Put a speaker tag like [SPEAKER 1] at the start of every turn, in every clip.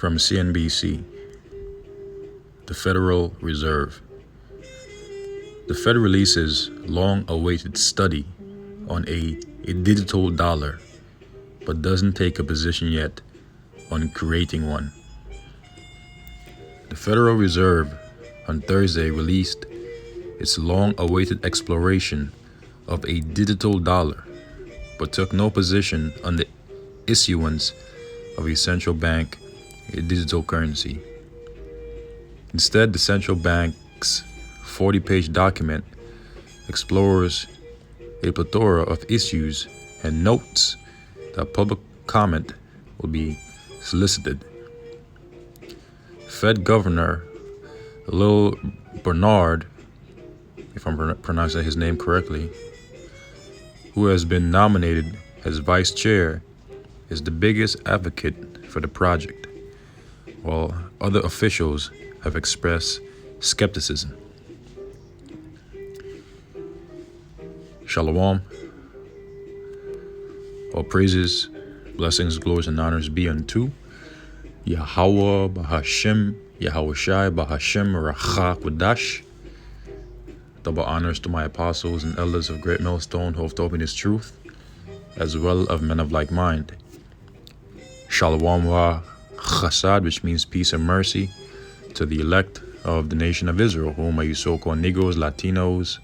[SPEAKER 1] From CNBC, the Federal Reserve. The Fed releases long-awaited study on a digital dollar, but doesn't take a position yet on creating one. The Federal Reserve on Thursday released its long-awaited exploration of a digital dollar, but took no position on the issuance of a central bank digital currency. Instead, the central bank's 40-page document explores a plethora of issues and notes that public comment will be solicited. Fed Governor Lil Bernard, if I'm pronouncing his name correctly, who has been nominated as vice chair, is the biggest advocate for the project, while other officials have expressed skepticism. Shalom. All praises, blessings, glories, and honors be unto Yahweh Bahashem, Yahawashi Bahashem Racha Kodash. Double honors to my apostles and elders of Great Millstone who have taught me this truth, as well as men of like mind. Shalom wa chasad, which means peace and mercy, to the elect of the nation of Israel, whom are you so-called Negroes, Latinos,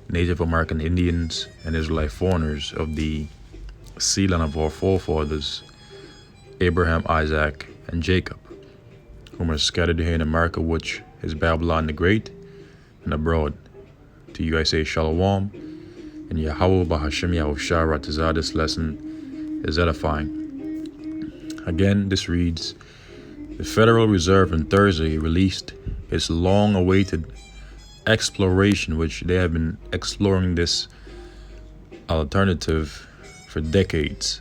[SPEAKER 1] Native American Indians, and Israelite foreigners of the seed line of our forefathers, Abraham, Isaac, and Jacob, whom are scattered here in America, which is Babylon the Great, and abroad. To you I say Shalom, and Yahweh Bahashem Yahushua Ratazah. This lesson is edifying. Again, this reads, the Federal Reserve on Thursday released its long-awaited exploration, which they have been exploring this alternative for decades.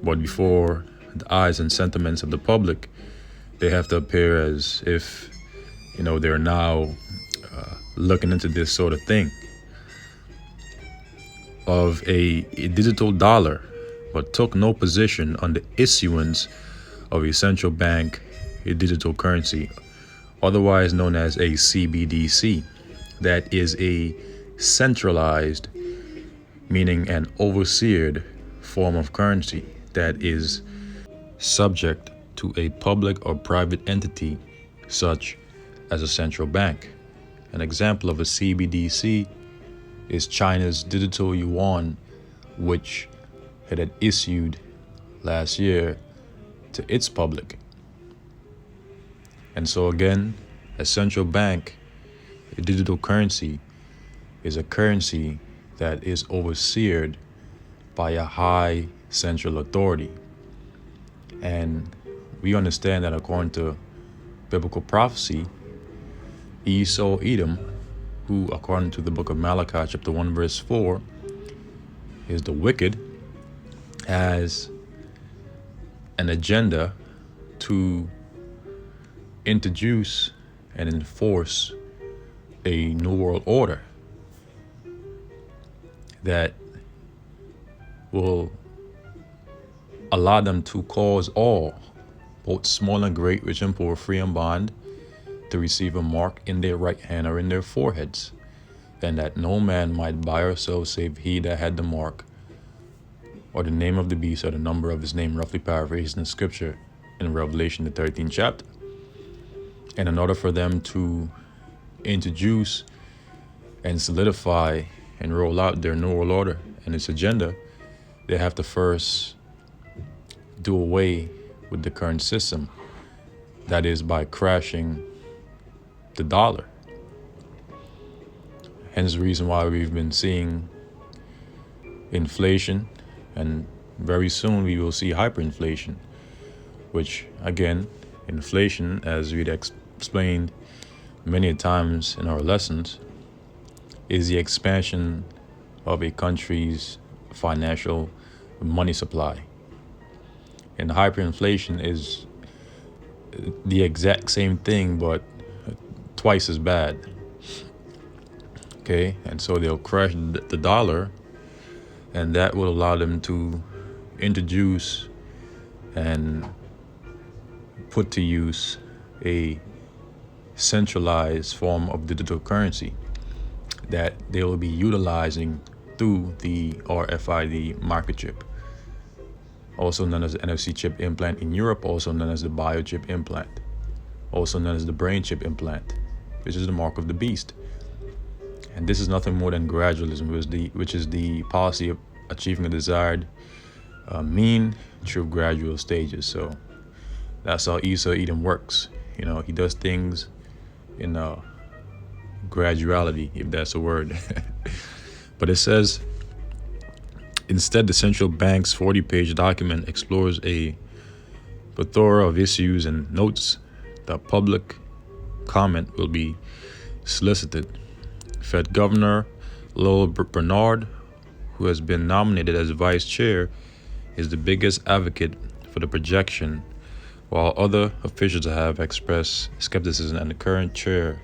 [SPEAKER 1] But before the eyes and sentiments of the public, they have to appear as if, they're now looking into this sort of thing of a digital dollar, but took no position on the issuance of a central bank digital currency, otherwise known as a CBDC, that is a centralized, meaning an overseered form of currency that is subject to a public or private entity such as a central bank. An example of a CBDC is China's digital yuan, which it had issued last year to its public. And so again, a central bank, a digital currency, is a currency that is overseen by a high central authority. And we understand that according to biblical prophecy, Esau, Edom, who according to the book of Malachi chapter 1 verse 4 is the wicked, has an agenda to introduce and enforce a new world order that will allow them to cause all, both small and great, rich and poor, free and bond, to receive a mark in their right hand or in their foreheads, and that no man might buy or sell save he that had the mark, or the name of the beast, or the number of his name, roughly paraphrased in the scripture in Revelation, the 13th chapter. And in order for them to introduce and solidify and roll out their new world order and its agenda, they have to first do away with the current system. That is by crashing the dollar. Hence the reason why we've been seeing inflation, and very soon we will see hyperinflation, which again, inflation, as we'd explained many times in our lessons, is the expansion of a country's financial money supply. And hyperinflation is the exact same thing, but twice as bad. Okay, and so they'll crash the dollar, and that will allow them to introduce and put to use a centralized form of digital currency that they will be utilizing through the RFID microchip, also known as the NFC chip implant in Europe, also known as the biochip implant, also known as the brain chip implant, which is the mark of the beast. And this is nothing more than gradualism, which is the policy of achieving a desired mean through gradual stages. So that's how Esau Edom works. He does things in graduality, if that's a word. But it says, instead, the central bank's 40-page document explores a plethora of issues and notes that public comment will be solicited. Fed Governor Lowell Bernard, who has been nominated as vice chair, is the biggest advocate for the projection, while other officials have expressed skepticism, and the current chair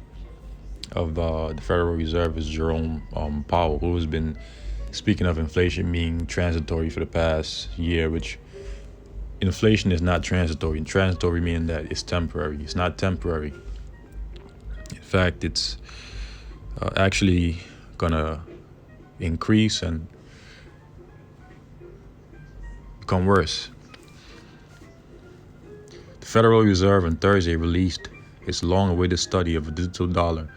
[SPEAKER 1] of the Federal Reserve is Jerome Powell, who has been speaking of inflation being transitory for the past year, which inflation is not transitory. Transitory meaning that it's temporary. It's not temporary. In fact, it's actually gonna increase and become worse. The Federal Reserve on Thursday released its long-awaited study of a digital dollar,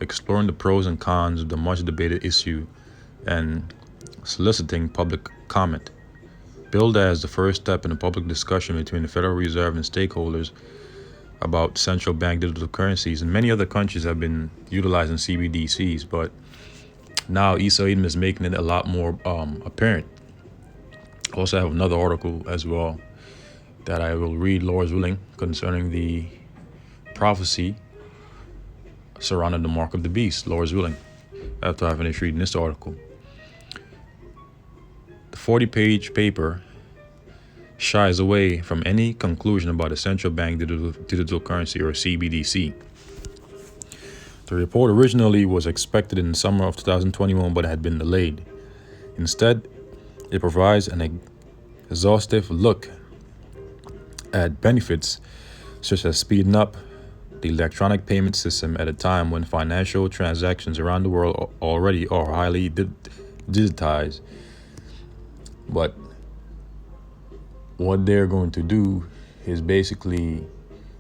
[SPEAKER 1] exploring the pros and cons of the much-debated issue and soliciting public comment. Billed as the first step in a public discussion between the Federal Reserve and stakeholders about central bank digital currencies, and many other countries have been utilizing CBDCs, but now Esau Edom is making it a lot more apparent. I also have another article as well that I will read, Lord's willing, concerning the prophecy surrounding the mark of the beast, Lord's willing, after I finish reading this article. The 40-page paper shies away from any conclusion about a central bank digital currency, or CBDC. The report originally was expected in the summer of 2021, but had been delayed. Instead, it provides an exhaustive look at benefits such as speeding up the electronic payment system at a time when financial transactions around the world already are highly digitized. But what they're going to do is basically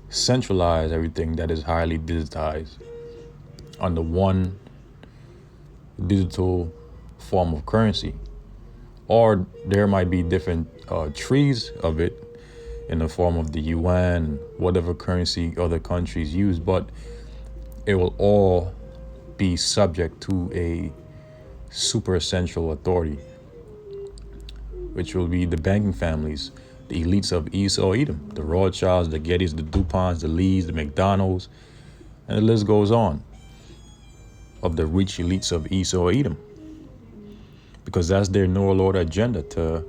[SPEAKER 1] centralize everything that is highly digitized under one digital form of currency. Or there might be different trees of it in the form of the yuan, whatever currency other countries use, but it will all be subject to a super central authority, which will be the banking families, the elites of Esau Edom, the Rothschilds, the Gettys, the DuPonts, the Lees, the McDonalds, and the list goes on, of the rich elites of Esau Edom. Because that's their New Lord agenda, to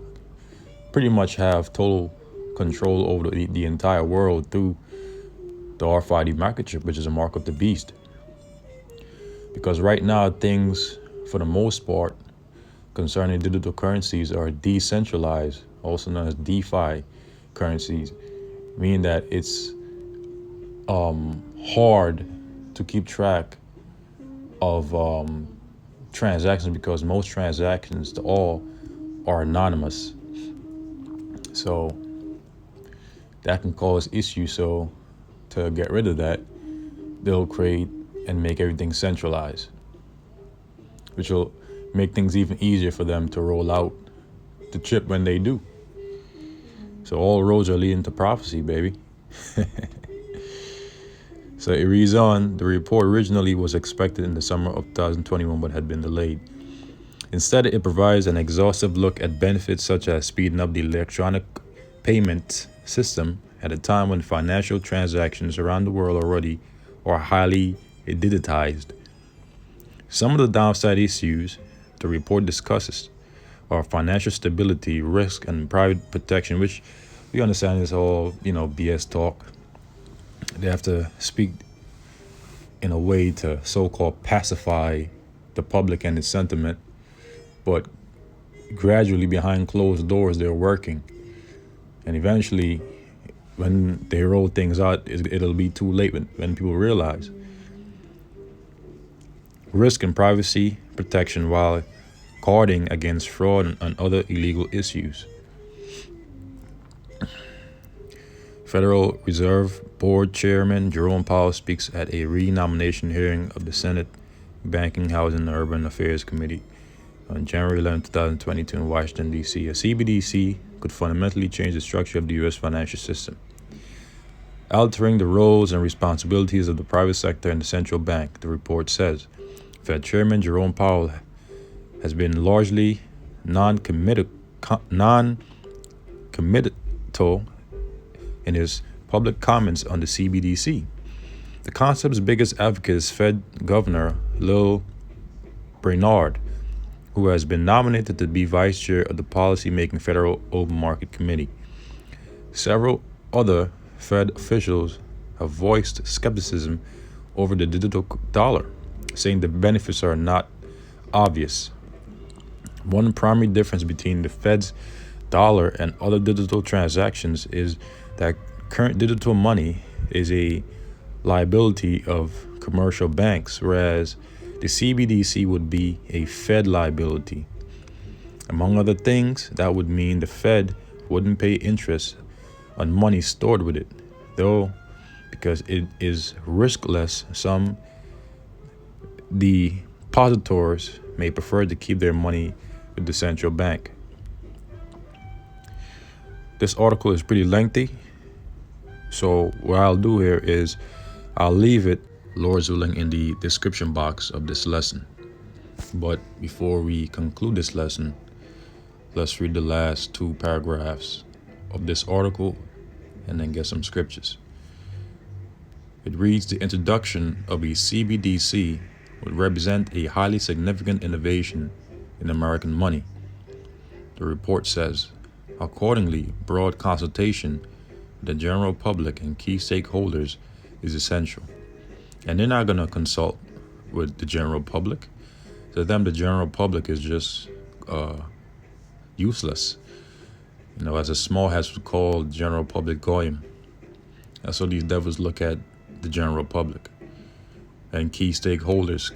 [SPEAKER 1] pretty much have total control over the entire world through the RFID microchip, which is a mark of the beast. Because right now, things, for the most part, concerning digital currencies are decentralized, also known as DeFi currencies, meaning that it's hard to keep track of transactions, because most transactions to all are anonymous. So that can cause issues. So to get rid of that, they'll create and make everything centralized, which will make things even easier for them to roll out the chip when they do. So all roads are leading to prophecy, baby. So it reads on, the report originally was expected in the summer of 2021, but had been delayed. Instead, it provides an exhaustive look at benefits such as speeding up the electronic payment system at a time when financial transactions around the world already are highly digitized. Some of the downside issues the report discusses are financial stability, risk, and private protection, which we understand is all, BS talk. They have to speak in a way to so-called pacify the public and its sentiment, but gradually behind closed doors they're working, and eventually when they roll things out, it'll be too late when people realize. Risk and privacy protection while guarding against fraud and other illegal issues. Federal Reserve Board Chairman Jerome Powell speaks at a re-nomination hearing of the Senate Banking, Housing, and Urban Affairs Committee on January 11, 2022 in Washington, D.C. A CBDC could fundamentally change the structure of the U.S. financial system, altering the roles and responsibilities of the private sector and the central bank, the report says. Fed Chairman Jerome Powell has been largely non-committal in his public comments on the CBDC. The concept's biggest advocate is Fed Governor Lil Brainard, who has been nominated to be vice chair of the Policy-Making Federal Open Market Committee. Several other Fed officials have voiced skepticism over the digital dollar, saying the benefits are not obvious. One primary difference between the Fed's dollar and other digital transactions is that current digital money is a liability of commercial banks, whereas the CBDC would be a Fed liability. Among other things, that would mean the Fed wouldn't pay interest on money stored with it, though because it is riskless, some depositors may prefer to keep their money with the central bank. This article is pretty lengthy, so what I'll do here is I'll leave it, Lord's willing, in the description box of this lesson. But before we conclude this lesson, let's read the last two paragraphs of this article and then get some scriptures. It reads, the introduction of a CBDC would represent a highly significant innovation in American money. The report says, accordingly, broad consultation with the general public and key stakeholders is essential. And they're not going to consult with the general public. To them, the general public is just useless. As a small house would call general public goyim. That's how these devils look at the general public. And key stakeholders.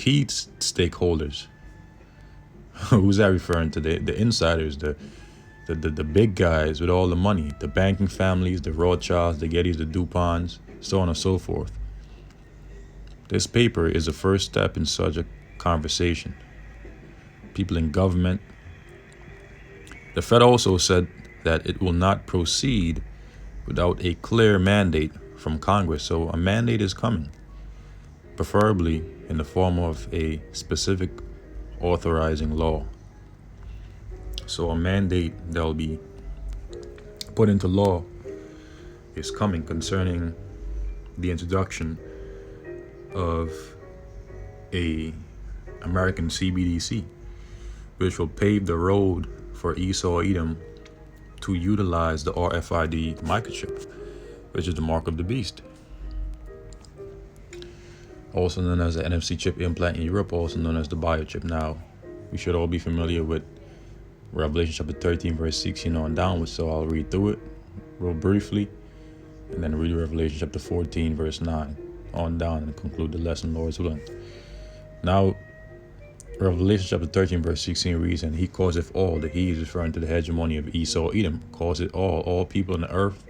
[SPEAKER 1] Who's that referring to? The insiders, the big guys with all the money, the banking families, the Rothschilds, the Gettys, the DuPonts, so on and so forth. This paper is the first step in such a conversation. People in government. The Fed also said that it will not proceed without a clear mandate from Congress. So a mandate is coming, preferably in the form of a specific authorizing law. So a mandate that will be put into law is coming concerning the introduction of a American CBDC, which will pave the road for Esau Edom to utilize the RFID microchip, which is the mark of the beast. Also known as the NFC chip implant in Europe, also known as the biochip. Now, we should all be familiar with Revelation chapter 13, verse 16 on downwards, so I'll read through it real briefly, and then read Revelation chapter 14, verse 9 on down, and conclude the lesson, Lord's willing. Now, Revelation chapter 13, verse 16 reads, and he causeth all, that he is referring to the hegemony of Esau Edom, causeth all people on the earth,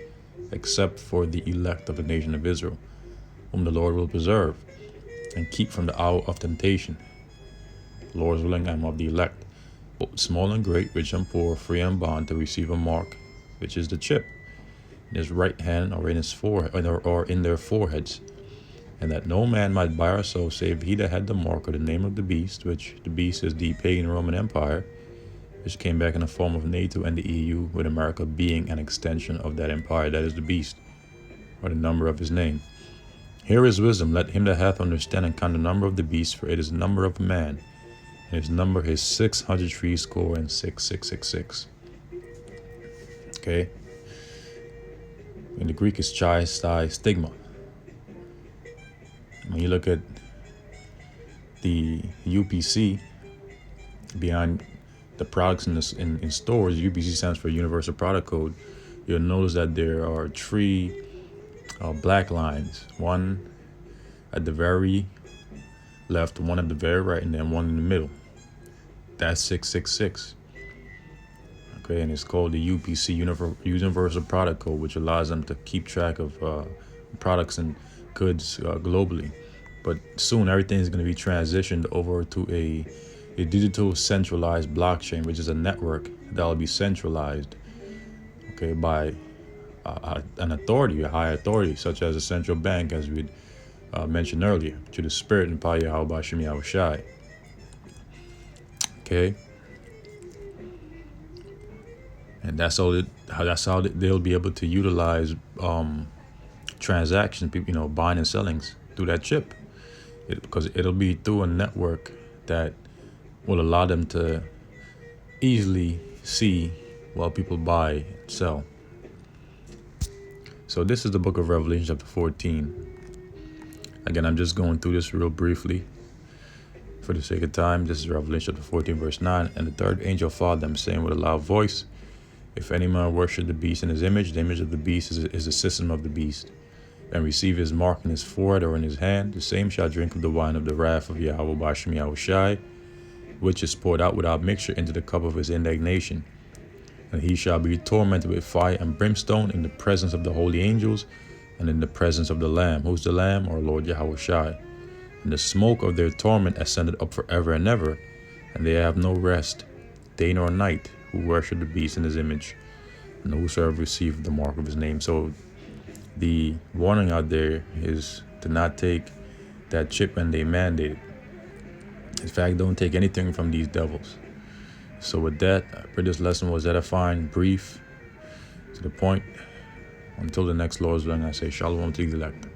[SPEAKER 1] except for the elect of the nation of Israel, whom the Lord will preserve, and keep from the hour of temptation. Lord's willing, I am of the elect, both small and great, rich and poor, free and bond, to receive a mark, which is the chip, in his right hand or in his forehead, or in their foreheads, and that no man might buy or sell save he that had the mark or the name of the beast, which the beast is the pagan Roman Empire, which came back in the form of NATO and the EU, with America being an extension of that empire. That is the beast, or the number of his name. Here is wisdom, let him that hath understanding count the number of the beast, for it is the number of man, and his number is 666. Okay? In the Greek is chi, stai, stigma. When you look at the UPC behind the products in stores, UPC stands for Universal Product Code. you'll notice that there are three black lines. One at the very left, one at the very right, and then one in the middle. That's 666. Okay, and it's called the UPC, Universal Product Code, which allows them to keep track of products and goods globally. But soon everything is going to be transitioned over to a digital centralized blockchain, which is a network that will be centralized, okay, by an authority, a high authority, such as a central bank, as we mentioned earlier, to the Spirit and Paya Yahweh Shem Yahweh Shai. Okay. And that's how they'll be able to utilize transactions, buying and selling through that chip, because it'll be through a network that will allow them to easily see while people buy and sell. So this is the book of Revelation, chapter 14. Again, I'm just going through this real briefly for the sake of time. This is Revelation chapter 14, verse 9. And the third angel followed them, saying with a loud voice, if any man worship the beast in his image, the image of the beast is the system of the beast, and receive his mark in his forehead or in his hand, the same shall drink of the wine of the wrath of Yahweh Bashem Yahweh Shai, which is poured out without mixture into the cup of his indignation. And he shall be tormented with fire and brimstone in the presence of the holy angels and in the presence of the Lamb. Who's the Lamb? Our Lord Yahweh Shai. And the smoke of their torment ascended up forever and ever, and they have no rest, day nor night, who worship the beast in his image, and whosoever received the mark of his name. So the warning out there is to not take that chip and they mandate it. In fact, don't take anything from these devils. So with that, I pray this lesson was edifying, brief, to the point. Until the next Lord's willing, I say shalom to the elect.